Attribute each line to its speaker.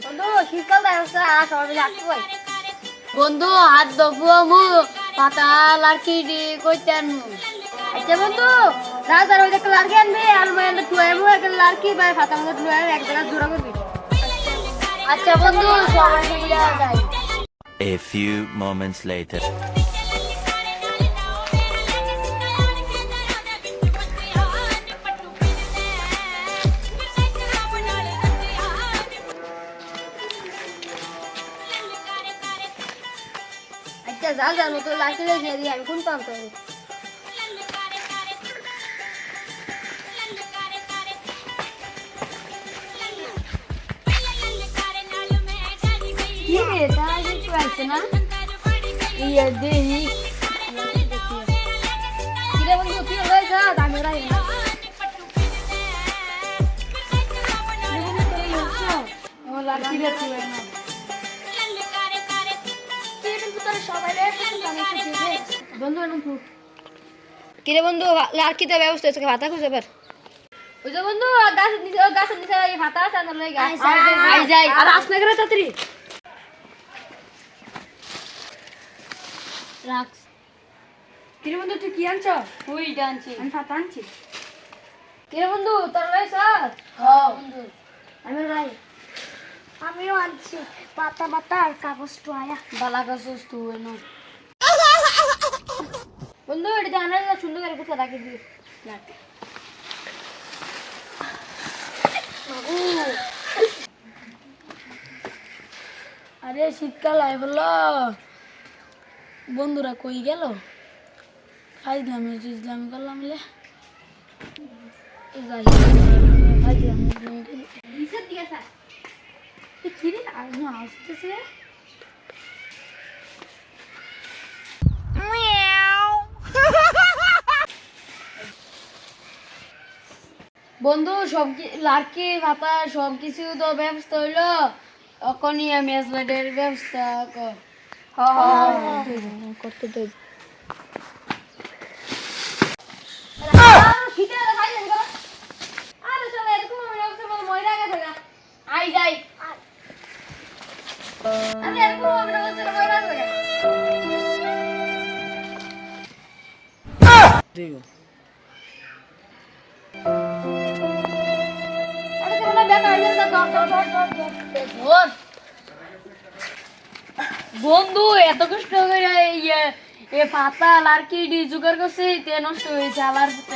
Speaker 1: বন্ধু শীতকাল আসছে আর সবাই লাগতে পাই
Speaker 2: বন্ধু হাত দবু পাতা লাড়কি দি কইতেন
Speaker 1: আচ্ছা বন্ধু রাজার ওই একটা লাড়কি আনবি আর মই একটা টুয়াইবো একটা লাড়কি ভাই ফাতা মতো টুয়াই এক জায়গা জোড়া করবি
Speaker 2: আচ্ছা বন্ধু সবাই মিলে যাই
Speaker 3: A few moments later.
Speaker 1: আচ্ছা যার যার মতো লাড়কি রেখে দিই আমি কোন পাম করি
Speaker 2: কি রে তারা কিছু আছে না ইয়ে দেহি
Speaker 1: কিরে বন্ধু কি হয়ে যা দামি রাই না
Speaker 2: ও লাড়কি রে তুই না বন্ধু এরকম
Speaker 1: কিরে বন্ধু লাড়কিতে ব্যবস্থা আছে ভাতা খুঁজে পার ওই যে বন্ধু গাছের নিচে এই ভাতা আছে না লই গা
Speaker 2: আই যাই
Speaker 1: আর আসলে করে তাড়াতাড়ি
Speaker 2: রাখ
Speaker 1: কিরে বন্ধু তুই কি আনছ
Speaker 2: তুই ডানছি
Speaker 1: আমি ভাতা আনছি কিরে বন্ধু তোর লই স্যার
Speaker 2: হ্যাঁ বন্ধু
Speaker 1: আমি রাই
Speaker 4: আমিও আনছি পাতা পাতা আর কাগজ টোয়া
Speaker 2: বালা গাছস তুই না
Speaker 1: বন্ধু এটা জানা না সুন্দর করে কোথা রাখি দিই
Speaker 2: আরে শীতকাল আই বললো বন্ধুরা কই গেল ফাইজলামি টিজলামি করলাম লে যাই ফাইজলামি
Speaker 1: নিচের দিকে স্যার
Speaker 2: কি রে আর না আসতেছে বন্ধু সব লাড়কি ভাতা সব কিছু তো ব্যবস্থা হইলো এখনই আমি আসবাদের ব্যবস্থা করতে দেব
Speaker 1: আরে চলো এরকম আমি ময়রা গেছে গা
Speaker 2: আই যাই
Speaker 1: আমি এরকম ময়রা গেছে আরে তোমরা বেটা হইছে ধর
Speaker 2: বন্ধু এত কষ্ট করে ইয়ে এ পাতা লাড়কি ডি জোগাড় করছে তে নষ্ট হয়েছে আলার পুতে